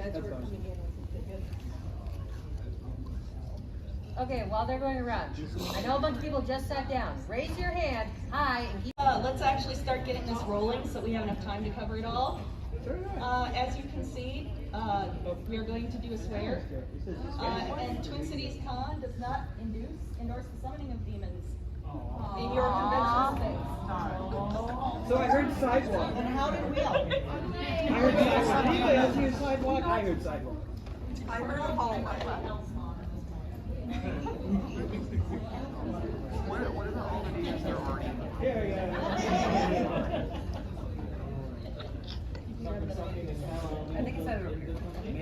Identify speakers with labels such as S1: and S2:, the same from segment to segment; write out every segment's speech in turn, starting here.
S1: guys were coming in.
S2: Okay, while they're going around, I know a bunch of people just sat down. Raise your hand, hi, and keep.
S1: Let's actually start getting this rolling so we have enough time to cover it all. As you can see, we are going to do a swear. And Twin Cities Con does not endorse the summoning of demons in your convention space.
S3: So I heard sidewalk.
S1: And how did we all?
S3: I heard sidewalk. Anybody else hear sidewalk? I heard sidewalk.
S4: I heard a hallway. What are all the names there already?
S3: Yeah.
S2: I think it's over here.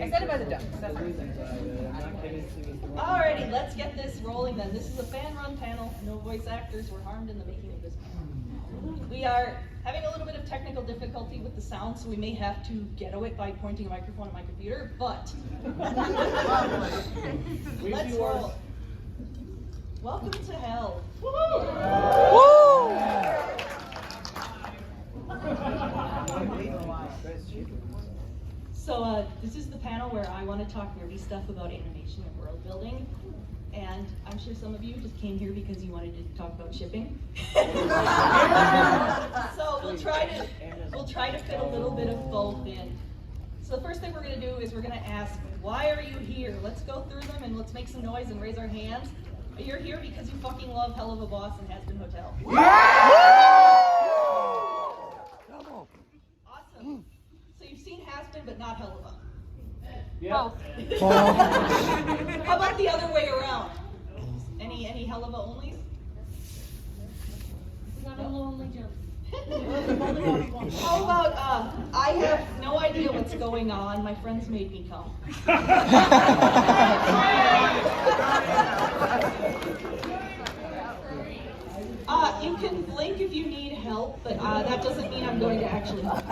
S2: I said it by the ducks. That's right.
S1: Alrighty, let's get this rolling then. This is a fan-run panel. No voice actors were harmed in the making of this panel. We are having a little bit of technical difficulty with the sound, so we may have to ghetto it by pointing a microphone at my computer, but let's roll. Welcome to hell. So this is the panel where I want to talk nerdy stuff about animation and world building. And I'm sure some of you just came here because you wanted to talk about shipping. So we'll try to fit a little bit of both in. So the first thing we're going to do is we're going to ask, why are you here? Let's go through them and let's make some noise and raise our hands. You're here because you fucking love Helluva Boss and Hazbin Hotel. Awesome. So you've seen Hazbin but not Helluva.
S3: Yeah.
S1: How about the other way around? Any Helluva onlys?
S2: Not a lonely jump.
S1: How about I have no idea what's going on. My friends made me come. You can blink if you need help, but that doesn't mean I'm going to actually help.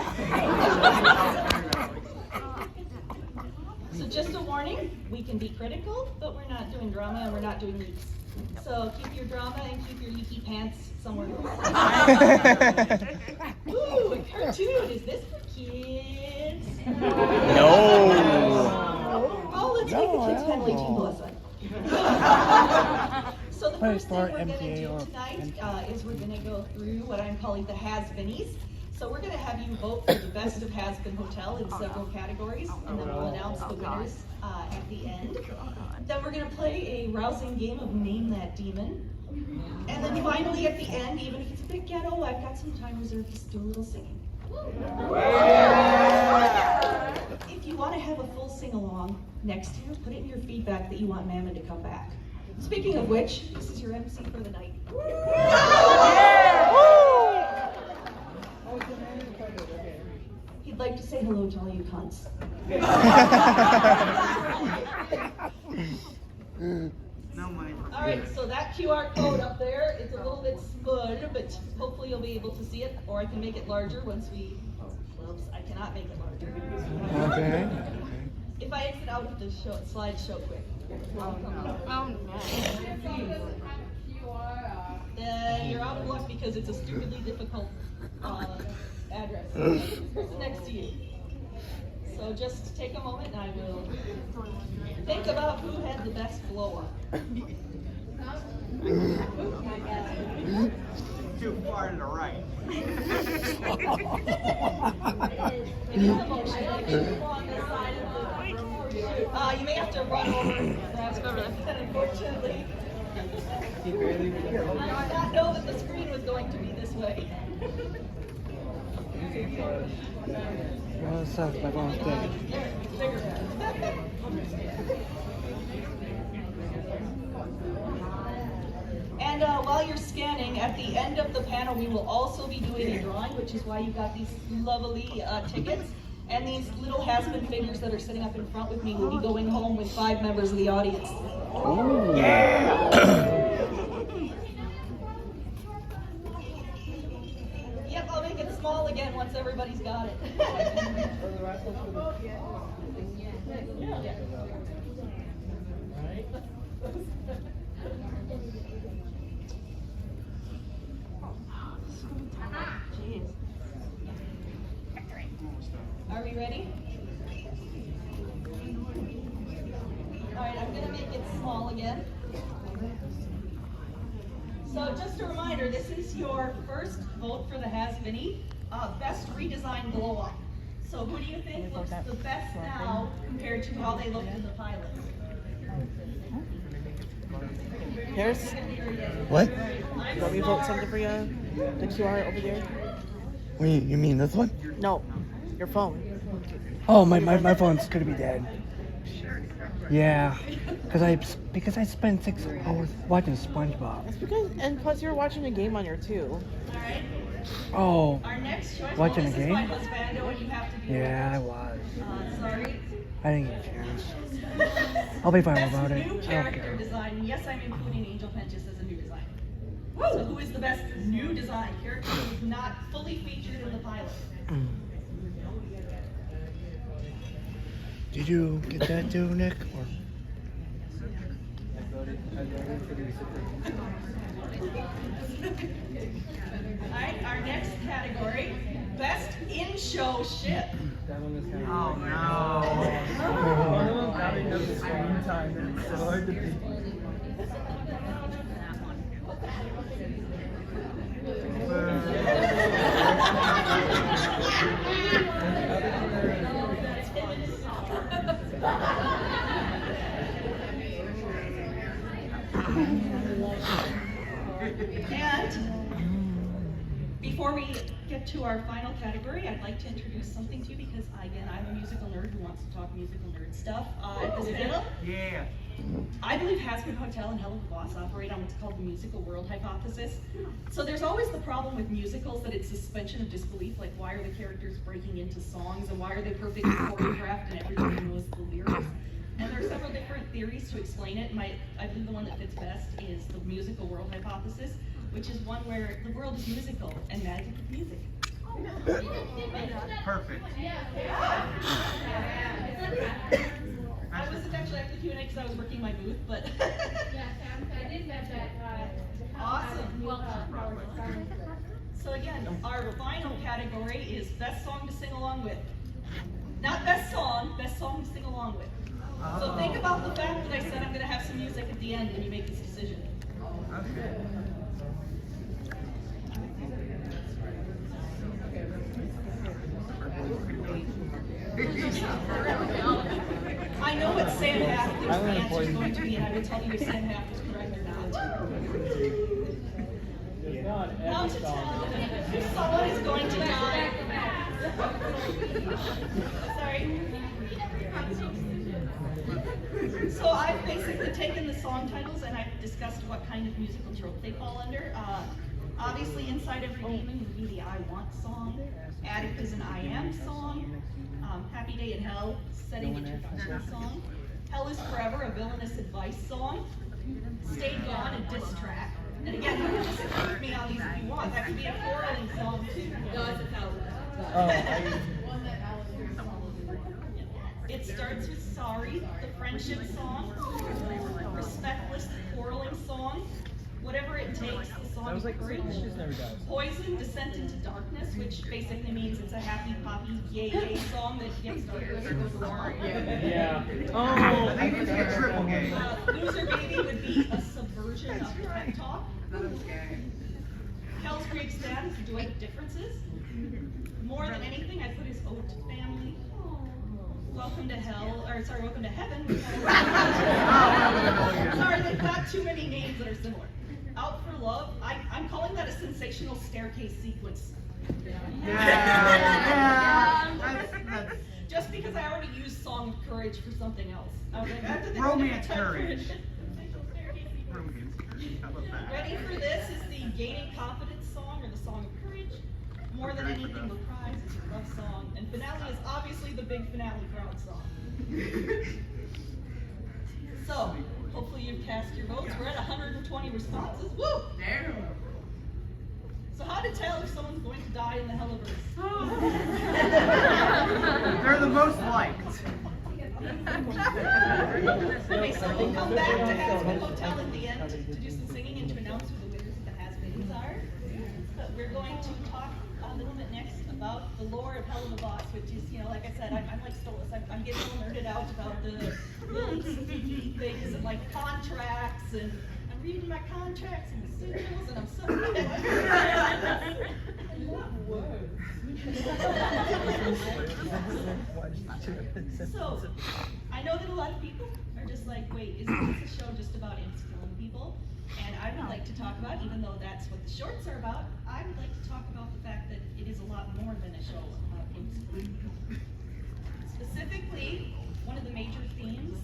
S1: So just a warning, we can be critical, but we're not doing drama and we're not doing leaks. So keep your drama and keep your leaky pants somewhere else. Ooh, a cartoon. Is this for kids?
S5: No.
S1: Oh, let's make the kids friendly too, Melissa. So the first thing we're going to do tonight is we're going to go through what I'm calling the Hazbinies. So we're going to have you vote for the best of Hazbin Hotel in several categories, and then we'll announce the winners at the end. Then we're going to play a rousing game of Name That Demon. And then finally at the end, even if it's a bit ghetto, I've got some time reserved to do a little singing. If you want to have a full sing-along next year, put it in your feedback that you want Mammon to come back. Speaking of which, this is your MC for the night. He'd like to say hello to all you cunts.
S4: No mind.
S1: All right, so that QR code up there, it's a little bit smudged, but hopefully you'll be able to see it, or I can make it larger once we, oops, I cannot make it larger.
S5: Okay.
S1: If I exit out of the slideshow quick. You're out of luck because it's a stupidly difficult address. This person next to you. So just take a moment and I will think about who had the best blow up.
S4: Too far to the right.
S1: It is a motion. Along the side of the you may have to run over perhaps unfortunately. I did not know that the screen was going to be this way.
S5: What's up, my birthday?
S1: And while you're scanning, at the end of the panel, we will also be doing a drawing, which is why you got these lovely tickets. And these little Hazbin figures that are sitting up in front with me will be going home with 5 members of the audience.
S5: Oh.
S1: Yeah! Yep, I'll make it small again once everybody's got it. Are we ready? again. So just a reminder, this is your first vote for the Hazbin best redesigned glow up. So who do you think looks the best now compared to how they looked in the pilot?
S3: Harris,
S5: What?
S3: let me vote something for you. The QR over there.
S5: What you mean this one?
S3: No, your phone.
S5: Oh, my phone's gonna be dead. Yeah, because I spent 6 hours watching SpongeBob.
S3: That's because, and plus you were watching a game on your too.
S1: Alright.
S5: Oh,
S1: Our next choice,
S5: Watching
S1: this
S5: a game?
S1: is my husbando and you have to be
S5: yeah, I was.
S1: sorry.
S5: I didn't get a chance. I'll be fine
S1: Best
S5: about it.
S1: new
S5: I don't
S1: character
S5: care.
S1: design. And yes, I'm including Angel Penchus as a new design. So who is the best new design character who is not fully featured in the pilot?
S5: Did you get that too, Nick? Or?
S1: Alright, our next category, best in-show ship.
S4: Oh no. Having no screen time, it's so hard to beat.
S1: And before we get to our final category, I'd like to introduce something to you because, again, I'm a musical nerd who wants to talk musical nerd stuff. At this panel,
S4: Yeah.
S1: I believe Hazbin Hotel and Helluva operate on what's called the musical world hypothesis. So there's always the problem with musicals that it's suspension of disbelief, like why are the characters breaking into songs and why are they perfectly choreographed and everybody knows the lyrics? And there are several different theories to explain it. I believe the one that fits best is the musical world hypothesis, which is one where the world is musical and magic is music.
S4: Perfect.
S1: I wasn't actually at the Q&A because I was working my booth, but awesome. So again, our final category is best song to sing along with. Not best song to sing along with. So think about the fact that I said I'm going to have some music at the end when you make this decision.
S4: Okay.
S1: I know what Sam Half thinks the answer is going to be, and I will tell you if Sam Half is correct or not. Now to tell if someone is going to die. Sorry. So I've basically taken the song titles and I've discussed what kind of musical trope they fall under. Obviously, Inside Every Demon would be the I Want song. Attic is an I Am song. Happy Day in Hell, Setting Introduction song. Hell is Forever, a villainous advice song. Stay Gone, a diss track. And again, you can disagree with me on these if you want. That could be a quarreling song too. No, it's a It starts with Sorry, the friendship song. Respectless, the quarreling song. Whatever It Takes, the song of courage. Poison, Descent into Darkness, which basically means it's a happy, poppy, yay, yay song that gets darker as it goes along.
S5: Yeah.
S4: Oh, I think it's a triple game.
S1: Loser Baby would be a subversion of pep talk. Hell's Great Status, Duet Differences. More than anything, I put his ode to family. Welcome to Heaven. Sorry, they've got too many names that are similar. Out for Love, I'm calling that a sensational staircase sequence.
S4: Yeah. That's
S1: Just because I already used Song of Courage for something else. I was like, after the
S4: Romance Courage.
S1: Sensational staircase sequence.
S4: romance. How about that?
S1: Ready for this is the Gaining Confidence song or the Song of Courage. More than anything, Reprise is your love song. And finale is obviously the big finale crowd song. So, hopefully you've cast your votes. We're at 120 responses. Woo! So how to tell if someone's going to die in the Helluverse?
S4: They're the most liked.
S1: Okay, so we'll come back to Hazbin Hotel at the end to do some singing and to announce who the winners of the Hazbins are. But we're going to talk a little bit next about the lore of Helluva, which is, you know, like I said, I'm like Stolas. I'm getting all nerded out about the little sneaky things and like contracts, and I'm reading my contracts and the signals, and I'm so So, I know that a lot of people are just like, wait, is this a show just about imps killing people? And I would like to talk about, even though that's what the shorts are about, I would like to talk about the fact that it is a lot more than a show about imps killing people. Specifically, one of the major themes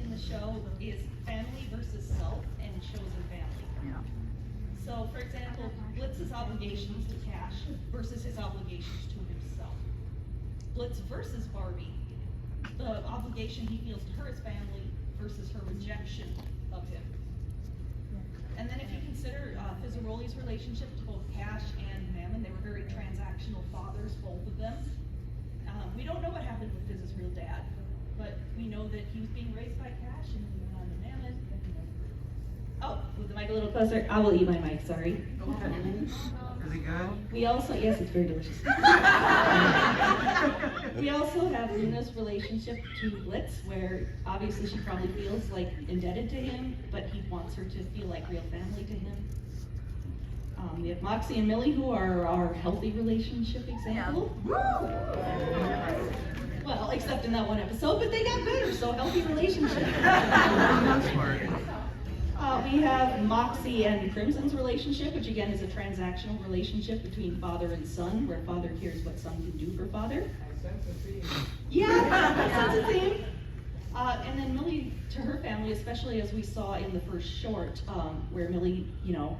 S1: in the show is family versus self and chosen family. So, for example, Blitz's obligations to Cash versus his obligations to himself. Blitz versus Barbie, the obligation he feels to her as family versus her rejection of him. And then if you consider Fizzaroli's relationship to both Cash and Mammon, they were very transactional fathers, both of them. We don't know what happened with Fizz's real dad, but we know that he was being raised by Cash and he went on to Mammon. Oh, move the mic a little closer. I will eat my mic, sorry.
S4: Is it good?
S1: We also, yes, it's very delicious. We also have Luna's relationship to Blitz, where obviously she probably feels like indebted to him, but he wants her to feel like real family to him. We have Moxie and Millie, who are our healthy relationship example. Well, except in that one episode, but they got better, so healthy relationship. We have Moxie and Crimson's relationship, which again is a transactional relationship between father and son, where father cares what son can do for father. Yeah, that's a theme. And then Millie to her family, especially as we saw in the first short, where Millie, you know,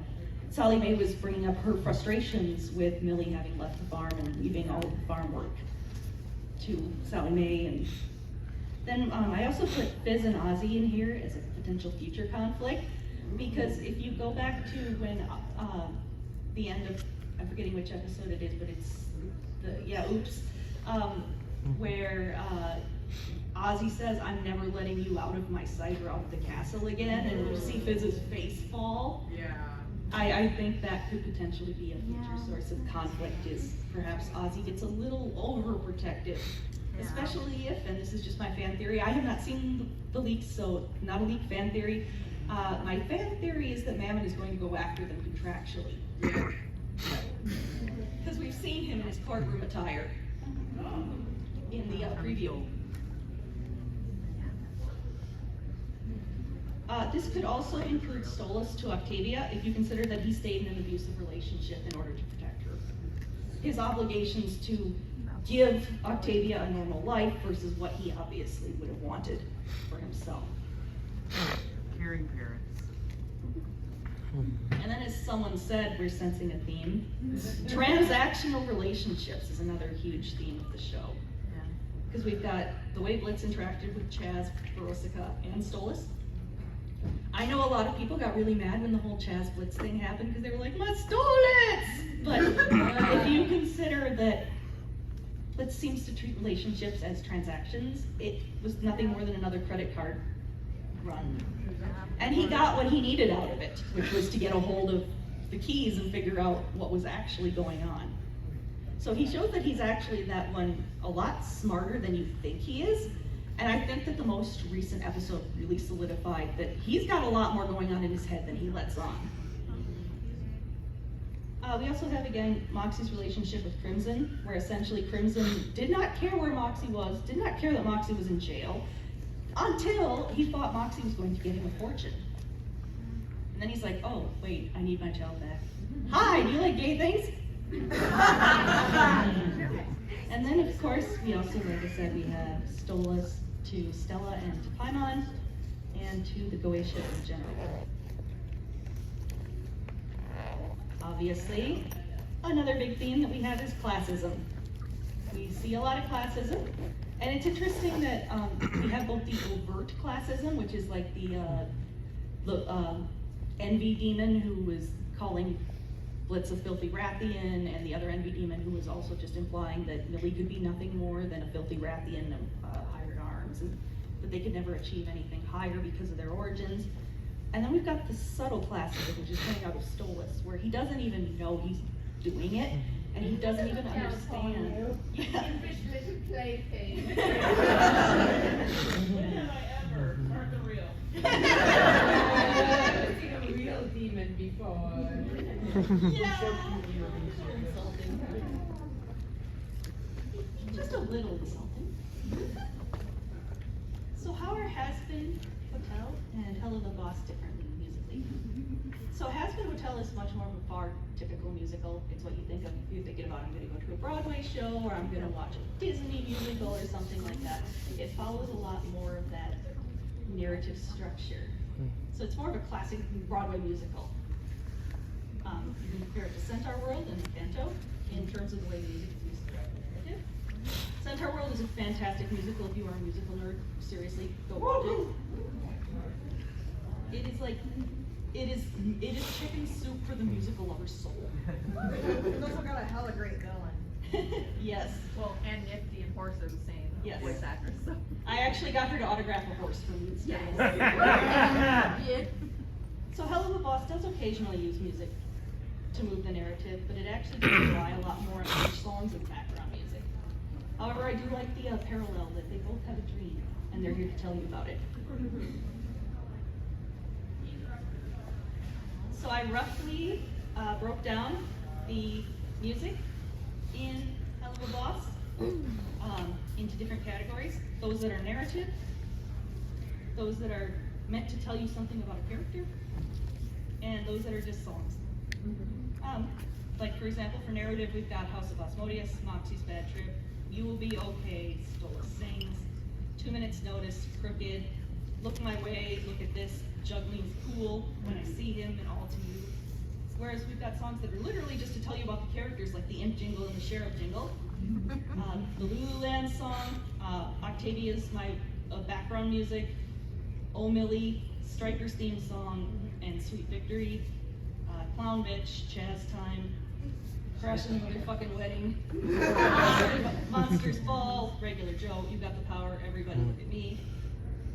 S1: Sally Mae was bringing up her frustrations with Millie having left the farm and leaving all of the farm work to Sally Mae. And then I also put Fizz and Ozzy in here as a potential future conflict, because if you go back to when the end of, I'm forgetting which episode it is, but it's where Ozzy says, "I'm never letting you out of my sight or out of the castle again," and you see Fizz's face fall.
S4: Yeah.
S1: I think that could potentially be a future source of conflict, is perhaps Ozzy gets a little overprotective. Especially if, and this is just my fan theory, I have not seen the leaks, so not a leak fan theory. My fan theory is that Mammon is going to go after them contractually. Because we've seen him in his courtroom attire in the preview. This could also include Stolas to Octavia, if you consider that he stayed in an abusive relationship in order to protect her. His obligations to give Octavia a normal life versus what he obviously would have wanted for himself.
S4: Caring parents.
S1: And then, as someone said, we're sensing a theme. Transactional relationships is another huge theme of the show. Because we've got the way Blitz interacted with Chaz, Barosica, and Stolas. I know a lot of people got really mad when the whole Chaz Blitz thing happened because they were like, "My Stolitz!" But if you consider that Blitz seems to treat relationships as transactions, it was nothing more than another credit card run. And he got what he needed out of it, which was to get a hold of the keys and figure out what was actually going on. So he shows that he's actually that one a lot smarter than you think he is. And I think that the most recent episode really solidified that he's got a lot more going on in his head than he lets on. We also have, again, Moxie's relationship with Crimson, where essentially Crimson did not care where Moxie was, did not care that Moxie was in jail, until he thought Moxie was going to get him a fortune. And then he's like, "Oh, wait, I need my child back. Hi, do you like gay things?" And then, of course, we also, like I said, we have Stolas to Stella and to Paimon, and to the Goetia in general. Obviously, another big theme that we have is classism. We see a lot of classism, and it's interesting that we have both the overt classism, which is like the envy demon who was calling Blitz a filthy Rathian, and the other envy demon who was also just implying that Millie could be nothing more than a filthy Rathian hired arms, and that they could never achieve anything higher because of their origins. And then we've got the subtle classism, which is coming out of Stolas, where he doesn't even know he's doing it. and he doesn't even understand. Yeah.
S3: Real demon before.
S1: Just a little insulting. So how are Hazbin Hotel and Helluva Boss different musically? So Hazbin Hotel is much more of a bar typical musical. It's what you think of if you're thinking about I'm going to go to a Broadway show or I'm going to watch a Disney musical or something like that. It follows a lot more of that narrative structure. So it's more of a classic Broadway musical. You can compare it to Centaur World and Canto in terms of the way music is used throughout the narrative. Centaur World is a fantastic musical. If you are a musical nerd, seriously, go watch it. It is like, it is chicken soup for the musical lover's soul.
S6: It's also got a hella great villain.
S1: Yes.
S6: Well, and Nifty, of course, are the same voice actress. So.
S1: I actually got her to autograph a horse for me.
S6: Yeah.
S1: So Helluva Boss does occasionally use music to move the narrative, but it actually does rely a lot more on speech songs and background music. However, I do like the parallel that they both have a dream, and they're here to tell you about it. So I roughly broke down the music in Helluva Boss into different categories. Those that are narrative, those that are meant to tell you something about a character, and those that are just songs. Like for example, for narrative, we've got House of Osmodeus, Moxie's Bad Trip, You Will Be Okay, Stola Sings, 2 Minutes Notice, Crooked, Look My Way, Look at This, Juggling's Cool, When I See Him, and All to You. Whereas we've got songs that are literally just to tell you about the characters, like the Imp Jingle and the Sheriff Jingle. The Lululand song, Octavia's my background music, Oh Millie, Striker's theme song, and Sweet Victory, Clown Bitch, Jazz Time, Crashing the Motherfucking Wedding, Monsters Ball, Regular Joe, You've Got the Power, Everybody Look at Me.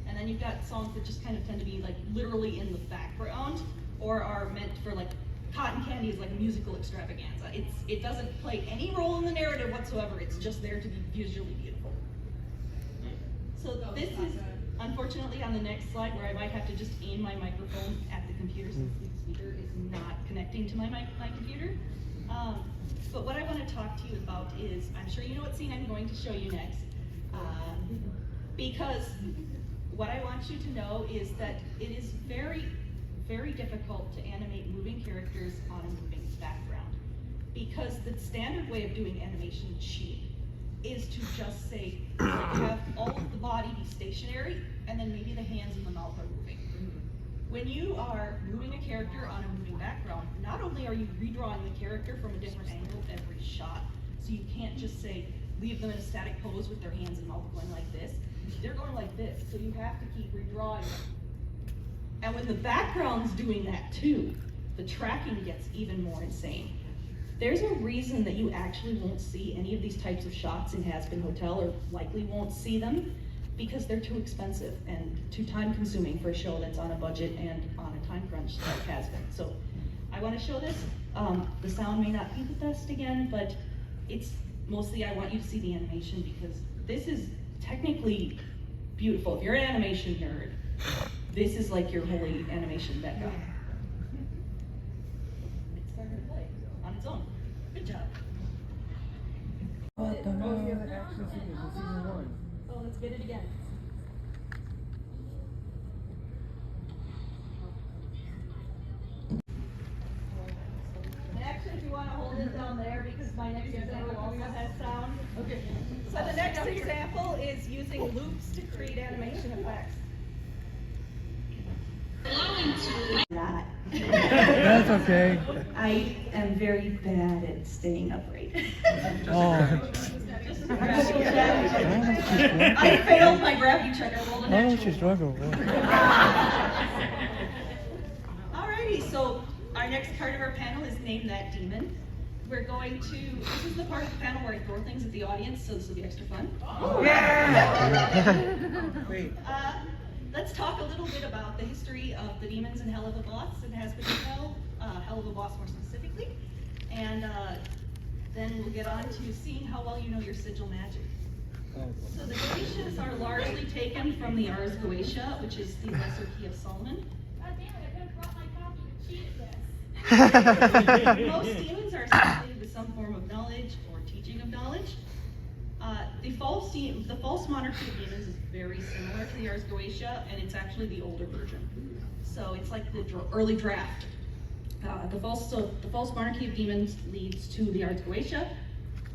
S1: And then you've got songs that just kind of tend to be like literally in the background or are meant for like Cotton Candy is like a musical extravaganza. It doesn't play any role in the narrative whatsoever. It's just there to be visually beautiful. So this is unfortunately on the next slide where I might have to just aim my microphone at the computer since the speaker is not connecting to my computer. But what I want to talk to you about is, I'm sure you know what scene I'm going to show you next. Because what I want you to know is that it is very, very difficult to animate moving characters on a moving background. Because the standard way of doing animation cheap is to just say, have all of the body be stationary, and then maybe the hands and the mouth are moving. When you are moving a character on a moving background, not only are you redrawing the character from a different angle every shot, so you can't just say, leave them in a static pose with their hands and mouth going like this. They're going like this, so you have to keep redrawing them. And when the background's doing that too, the tracking gets even more insane. There's a reason that you actually won't see any of these types of shots in Hazbin Hotel, or likely won't see them, because they're too expensive and too time consuming for a show that's on a budget and on a time crunch like Hazbin. So I want to show this. The sound may not be the best again, but it's mostly I want you to see the animation because this is technically beautiful. If you're an animation nerd, this is like your holy animation mecca. It started to play on its own. Good job.
S4: What the hell? Season 1.
S1: Oh, let's get it again. And actually, if you want to hold it down there, because my next example also has sound.
S4: Okay.
S1: So the next example is using loops to create animation effects. Not.
S5: That's okay.
S1: I am very bad at staying upright.
S5: Oh.
S1: I failed my gravity check. I rolled a
S5: Why don't you
S1: natural.
S5: struggle?
S1: Alrighty, so our next part of our panel is Name That Demon. We're going to, this is the part of the panel where I throw things at the audience, so this will be extra fun.
S4: Wait.
S1: Let's talk a little bit about the history of the demons in Helluva Boss and Hazbin Hotel, Helluva Boss more specifically. And then we'll get on to seeing how well you know your sigil magic. So the Goetias are largely taken from the Ars Goetia, which is the Lesser Key of Solomon.
S7: God damn it, I could have brought my copy to cheat this.
S1: Most demons are associated with some form of knowledge or teaching of knowledge. The false monarchy of demons is very similar to the Ars Goetia, and it's actually the older version. So it's like the early draft. The false monarchy of demons leads to the Ars Goetia,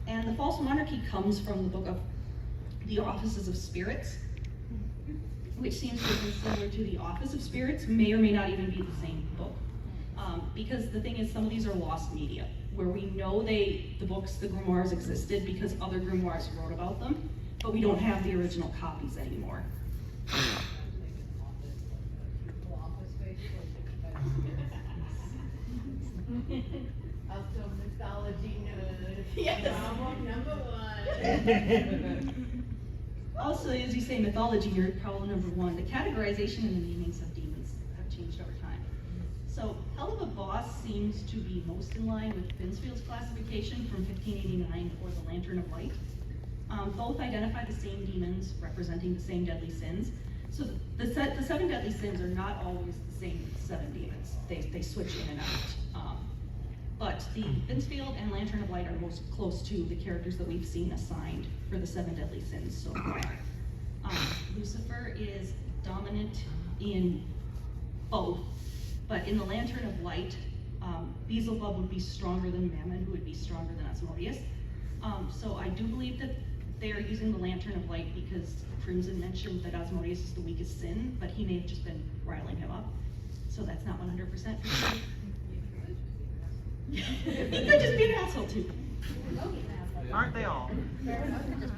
S1: and the false monarchy comes from the book of the Offices of Spirits, which seems to be similar to the Office of Spirits, may or may not even be the same book. Because the thing is, some of these are lost media, where we know the grimoires existed because other grimoires wrote about them, but we don't have the original copies anymore.
S6: Mythology nerd.
S1: Yes.
S6: Problem number 1.
S1: Also, as you say, mythology nerd, problem number 1, the categorization and the namings of demons have changed over time. So, Helluva Boss seems to be most in line with Finsfield's classification from 1589 or the Lantern of Light. Both identify the same demons representing the same deadly sins. So the 7 deadly sins are not always the same 7 demons. They switch in and out. But the Finsfield and Lantern of Light are most close to the characters that we've seen assigned for the 7 deadly sins so far. Lucifer is dominant in both, but in the Lantern of Light, Beelzebub would be stronger than Mammon, who would be stronger than Asmodeus. So I do believe that they are using the Lantern of Light because Crimson mentioned that Asmodeus is the weakest sin, but he may have just been riling him up. So that's not 100% for sure. He could just be an asshole too.
S4: Aren't they all?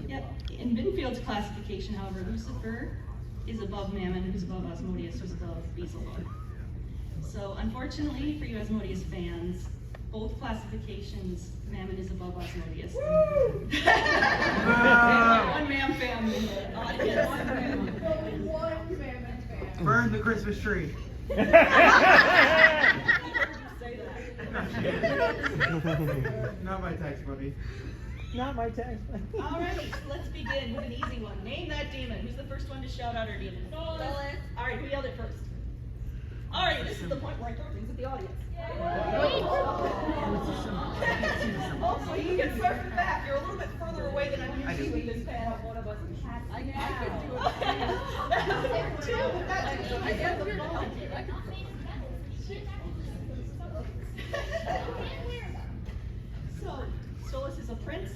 S1: Yep. In Binfield's classification, however, Lucifer is above Mammon, who's above Asmodeus, who's above Beelzebub. So unfortunately for you Asmodeus fans, both classifications, Mammon is above Asmodeus. One man fan in the audience.
S6: One Mammon fan.
S4: Burn the Christmas tree. Not my text, buddy.
S3: Not my text.
S1: Alright, so let's begin with an easy one. Name that demon. Who's the first one to shout out our demon? Alright, who yelled it first? Alright, this is the point where I throw things at the audience. Also, you can start from the back. You're a little bit further away than I'm usually with this panel. One of us I could do it. So, Stolas is a prince.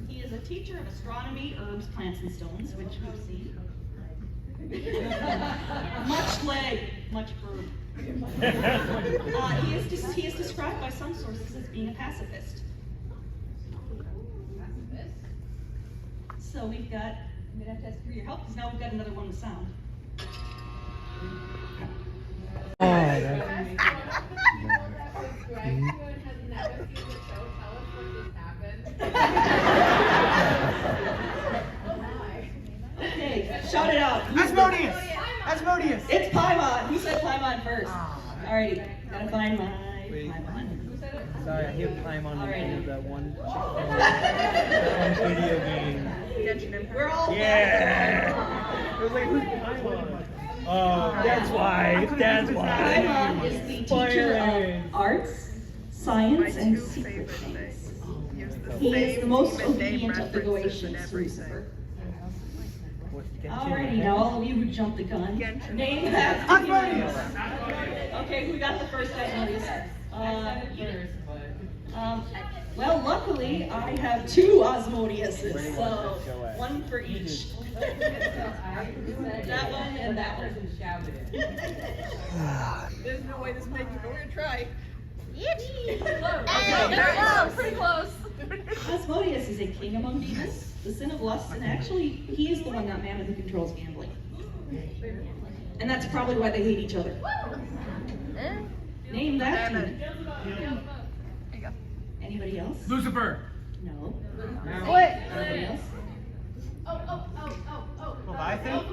S1: He is a teacher of astronomy, herbs, plants, and stones, which we've seen. Much leg, much herb. He is described by some sources as being a pacifist. So we've got, I'm gonna have to ask for your help because now we've got another one with sound. Okay, shout it out.
S4: Asmodeus! Asmodeus!
S1: It's Paimon. Who said Paimon first? Alrighty, gotta find my Paimon.
S3: Sorry, I hear Paimon
S1: Alrighty.
S3: into that one video game.
S1: We're all
S3: Yeah! I was like, who's Paimon? Oh, that's why. That's why.
S1: Paimon is the teacher of arts, science, and secret things. He is the most obedient of the Goetians, Lucifer. Alrighty, now all of you who jumped the gun, name that.
S4: Asmodeus!
S1: Okay, who got the first Asmodeus? Well, luckily, I have 2 Asmodeuses, so one for each. That one and that one.
S6: There's no way this is making it, but we're gonna try.
S7: Close, pretty close.
S1: Asmodeus is a king among demons, the sin of lust, and actually, he is the one, not Mammon, who controls gambling. And that's probably why they hate each other. Name that demon. Anybody else?
S4: Lucifer!
S1: No.
S7: What?
S1: Anybody else?
S4: Leviathan?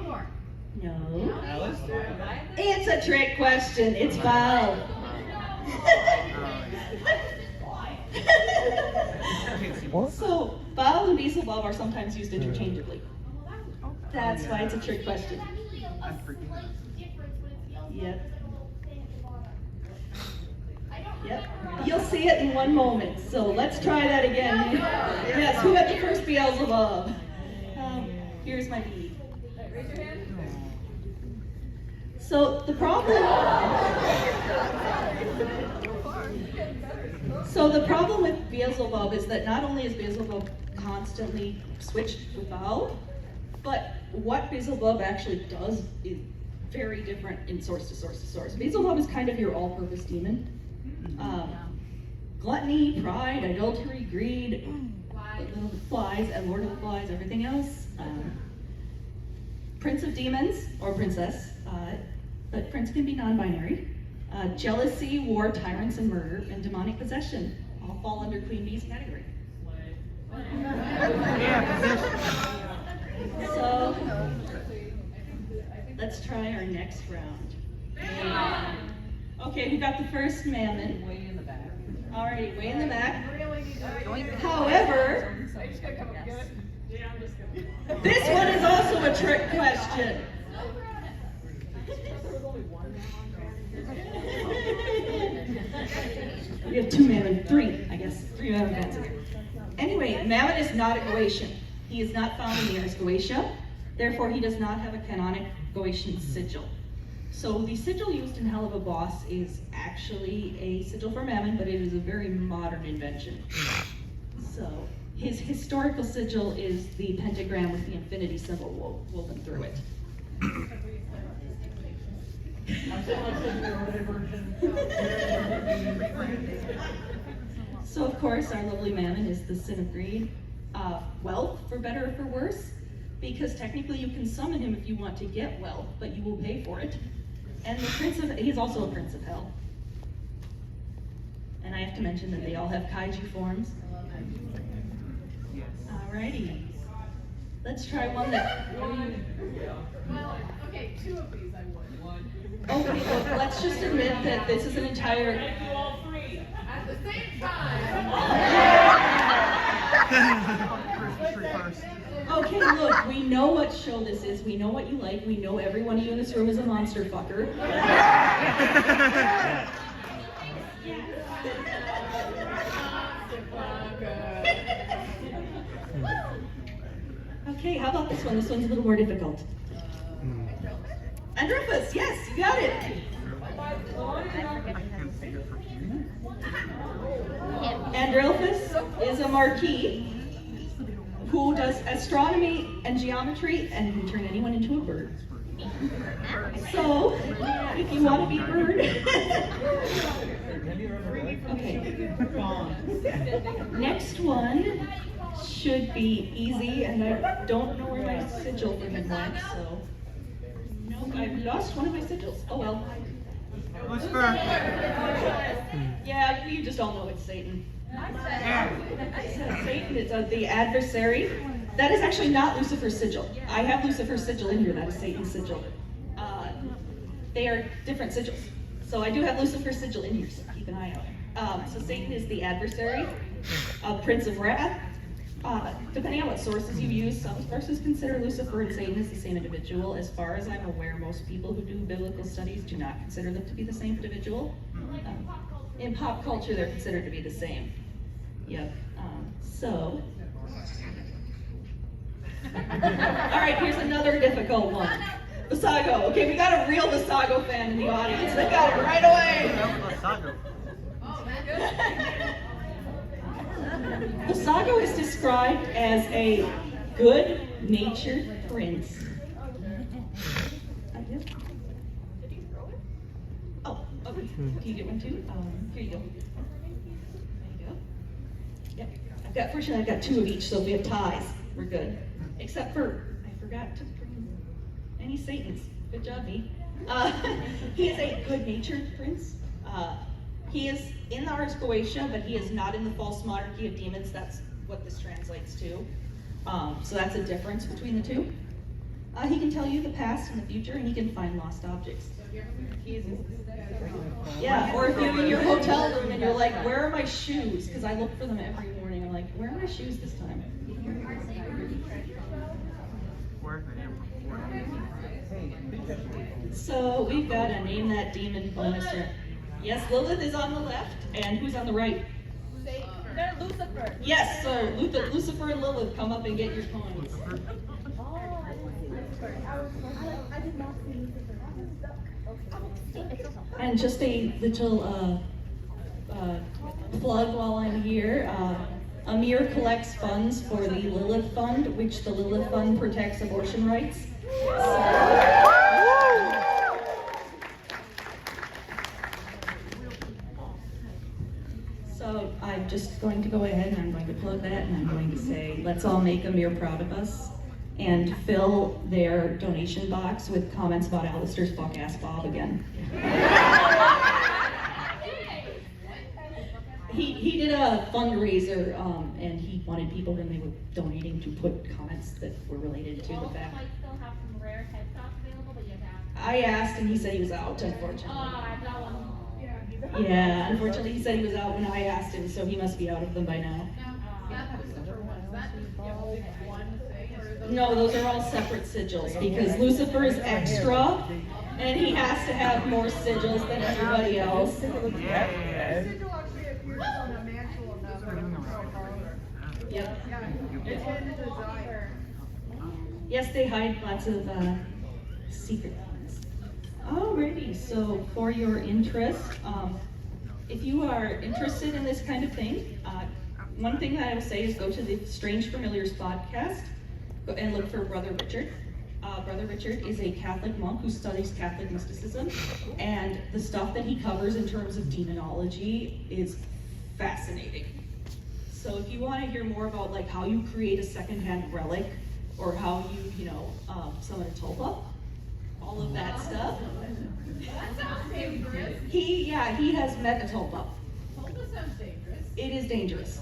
S1: No.
S4: Alistair?
S1: It's a trick question. It's Baal.
S5: What?
S1: So, Baal and Beelzebub are sometimes used interchangeably. That's why it's a trick question. Yep. Yep. You'll see it in one moment. So let's try that again. Yes, who had the first Beelzebub? Here's my bead.
S2: Raise your hand.
S1: So the problem with Beelzebub is that not only is Beelzebub constantly switched with Baal, but what Beelzebub actually does is very different in source to source to source. Beelzebub is kind of your all-purpose demon. Gluttony, pride, adultery, greed, little flies, and Lord of the Flies, everything else. Prince of demons, or princess, but prince can be non-binary. Jealousy, war, tyrants, and murder, and demonic possession all fall under Queen Bee's category. So, let's try our next round. Okay, who got the first mammon?
S2: Way in the back.
S1: Alrighty, way in the back. However, this one is also a trick question. We have two mammon, three, I guess, three mammon fans in here. Anyway, mammon is not a Goetian. He is not found in the Ars Goetia, therefore he does not have a canonic Goetian sigil. So the sigil used in Helluva Boss is actually a sigil for mammon, but it is a very modern invention. So his historical sigil is the pentagram with the infinity symbol woven through it. So of course our lovely mammon is the sin of greed. Wealth, for better or for worse, because technically you can summon him if you want to get wealth, but you will pay for it. And he's also a prince of hell. And I have to mention that they all have kaiju forms. Alrighty. Let's try one that...
S6: Well, okay, two of these I would.
S1: Okay, well, let's just admit that this is an entire...
S6: At the same time.
S1: Okay, look, we know what show this is. We know what you like. We know every one of you in this room is a monster fucker. Okay, how about this one? This one's a little more difficult. Androphus, yes, you got it. Androphus is a marquis who does astronomy and geometry and can turn anyone into a bird. So, if you want to be a bird. Okay. Next one should be easy, and I don't know where my sigil for him went, so. Nope, I've lost one of my sigils. Oh well. Yeah, you just all know it's Satan. Satan is the adversary. That is actually not Lucifer's sigil. I have Lucifer's sigil in here. That is Satan's sigil. They are different sigils. So I do have Lucifer's sigil in here, so keep an eye out. So Satan is the adversary, Prince of Wrath. Depending on what sources you use, some sources consider Lucifer and Satan as the same individual. As far as I'm aware, most people who do biblical studies do not consider them to be the same individual. In pop culture, they're considered to be the same. Yep. So. All right, here's another difficult one. Visago. Okay, we got a real Visago fan in the audience. They got it right away. Visago is described as a good-natured prince. Oh, okay. Can you get one too? Here you go. There you go. Yep. Fortunately, I've got two of each, so if we have ties, we're good. Except for, I forgot to bring any Satans. Good job, me. He is a good-natured prince. He is in the Ars Goetia, but he is not in the false monarchy of demons. That's what this translates to. So that's a difference between the two. He can tell you the past and the future, and he can find lost objects. Yeah, or if you're in your hotel room and you're like, where are my shoes? Because I look for them every morning. I'm like, where are my shoes this time? So we've got a name that demon bonus here. Yes, Lilith is on the left, and who's on the right?
S6: Lucifer.
S1: Yes, sir. Lucifer and Lilith, come up and get your coins. And just a little plug while I'm here. Amir collects funds for the Lilith Fund, which the Lilith Fund protects abortion rights. So I'm just going to go ahead and I'm going to plug that and I'm going to say, let's all make Amir proud of us and fill their donation box with comments about Alistair's fuck-ass Bob again. He did a fundraiser and he wanted people when they were donating to put comments that were related to the fact.
S7: Might still have some rare headshots available, but you have.
S1: I asked and he said he was out, unfortunately.
S7: I've got one.
S1: Yeah, unfortunately he said he was out when I asked him, so he must be out of them by now. No, those are all separate sigils because Lucifer is extra and he has to have more sigils than everybody else. Yep. Yes, they hide lots of secret things. Alrighty, so for your interest, if you are interested in this kind of thing, one thing that I will say is go to the Strange Familiars podcast and look for Brother Richard. Brother Richard is a Catholic monk who studies Catholic mysticism, and the stuff that he covers in terms of demonology is fascinating. So if you want to hear more about like how you create a secondhand relic, or how you summon a tulpa, all of that stuff.
S6: That sounds dangerous.
S1: He has met a tulpa.
S6: Tulpa sounds dangerous.
S1: It is dangerous,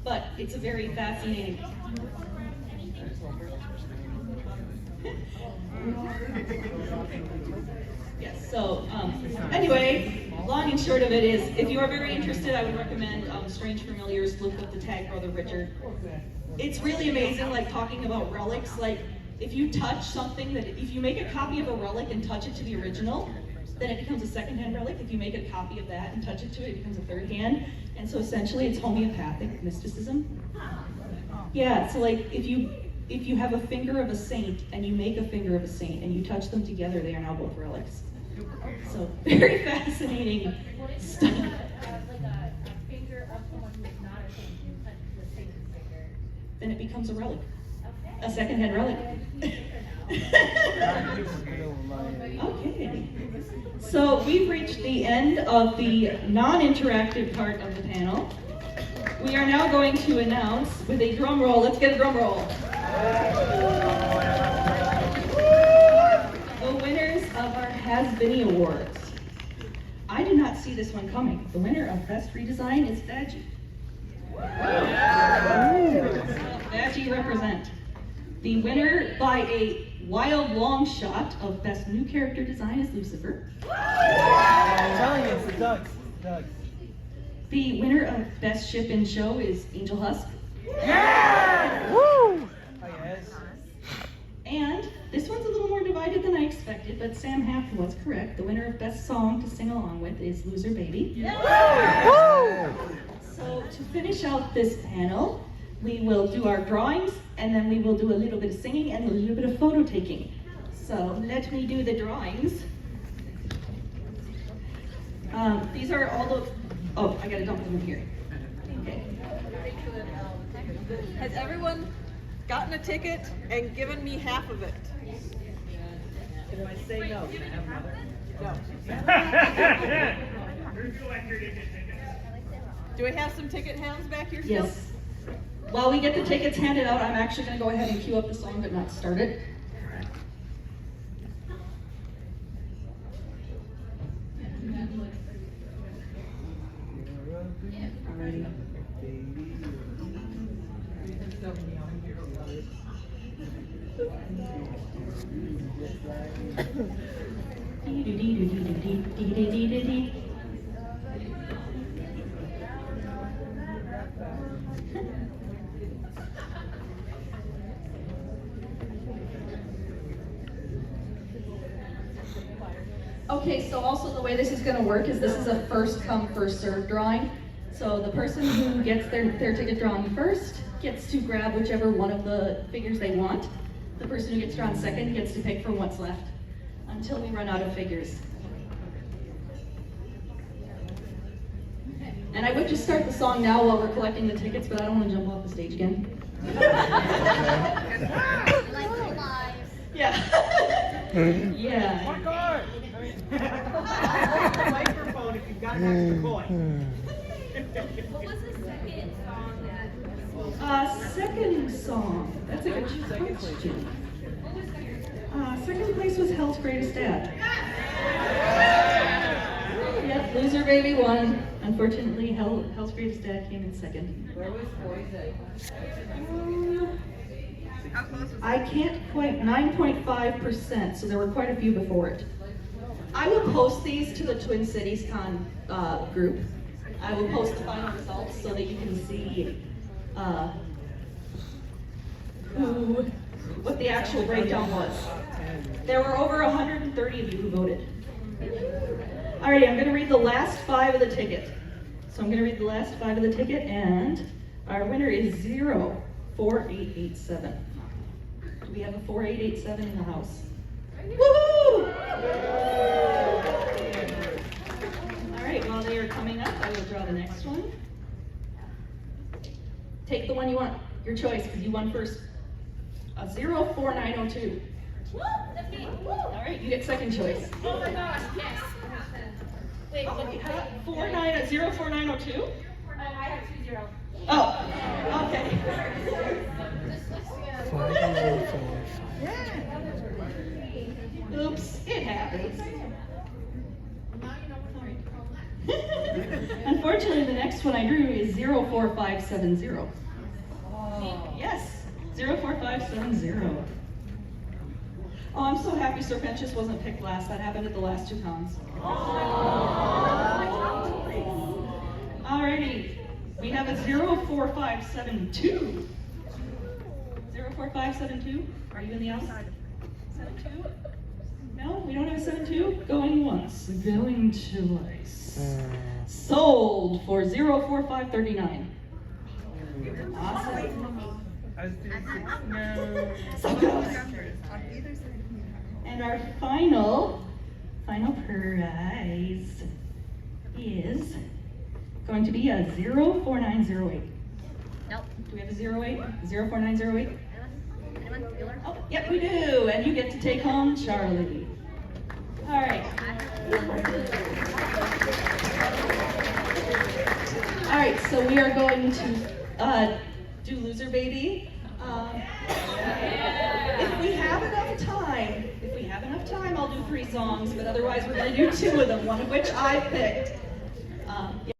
S1: but it's a very fascinating. Yes, so anyway, long and short of it is, if you are very interested, I would recommend Strange Familiars, look up the tag Brother Richard. It's really amazing, like talking about relics, like if you touch something if you make a copy of a relic and touch it to the original, then it becomes a second-hand relic. If you make a copy of that and touch it to it, it becomes a third hand. And so essentially it's homeopathic mysticism. Yeah, so like if you have a finger of a saint and you make a finger of a saint and you touch them together, they are now both relics. So very fascinating stuff.
S7: Like a finger of someone who is not a saint, you touch the saint's finger.
S1: Then it becomes a relic, a second-hand relic. Okay, so we've reached the end of the non-interactive part of the panel. We are now going to announce with a drum roll. Let's get a drum roll. The winners of our Hazbin Awards. I did not see this one coming. The winner of Best Redesign is Vaggie. Vaggie represent. The winner by a wild long shot of Best New Character Design is Lucifer.
S4: I'm telling you, it's the ducks.
S1: The winner of Best Ship in Show is Angel Husk.
S4: Yeah! Woo! Yes.
S1: And this one's a little more divided than I expected, but Sam Haft was correct. The winner of Best Song to Sing Along With is Loser Baby.
S4: Yeah!
S1: So to finish out this panel, we will do our drawings, and then we will do a little bit of singing and a little bit of photo taking. So let me do the drawings. These are all the, oh, I gotta dump them in here. Okay.
S6: Has everyone gotten a ticket and given me half of it?
S4: If I say no, can I have another? No.
S6: Do we have some ticket hands back here still?
S1: Yes. While we get the tickets handed out, I'm actually gonna go ahead and cue up the song but not start it. Okay, so also the way this is gonna work is this is a first come, first served drawing. So the person who gets their ticket drawn first gets to grab whichever one of the figures they want. The person who gets drawn second gets to pick from what's left until we run out of figures. And I would just start the song now while we're collecting the tickets, but I don't want to jump off the stage again. Yeah. Yeah.
S4: My card! Microphone if you've got an extra coin.
S7: What was the second song that?
S1: Second song. That's a good question. Second place was Hell's Greatest Dad. Yep, Loser Baby won. Unfortunately, Hell's Greatest Dad came in second.
S2: Where was Poison?
S1: I can't quite, 9.5%, so there were quite a few before it. I will post these to the Twin Cities Con group. I will post the final results so that you can see what the actual breakdown was. There were over 130 of you who voted. Alrighty, I'm going to read the last 5 of the ticket. So I'm going to read the last 5 of the ticket, and our winner is 04887. Do we have a 4887 in the house? Woohoo! Alright, while they are coming up, I will draw the next one. Take the one you want, your choice, because you won first. 04902. Alright, you get second choice.
S7: Oh my gosh, yes. Wait,
S1: Oh,
S7: what?
S1: you have 04902?
S7: I have 2 zeros.
S1: Oh, okay.
S5: 504.
S1: Oops, it happens. Unfortunately, the next one I drew is 04570. Yes, 04570. Oh, I'm so happy Serpentius wasn't picked last. That happened at the last 2 cons. Alrighty, we have a 04572. 04572, are you in the house? 72? No, we don't have a 72? Going once, going twice. Sold for 04539. Awesome.
S4: I was doing 6 no.
S1: So close. And our final prize is going to be a 04908.
S8: Nope.
S1: Do we have a 08? 04908?
S8: Anyone? Bueller?
S1: Oh, yep, we do. And you get to take home Charlie. All right. All right, so we are going to do Loser Baby. If we have enough time, I'll do 3 songs, but otherwise we're going to do 2 of them, one of which I picked.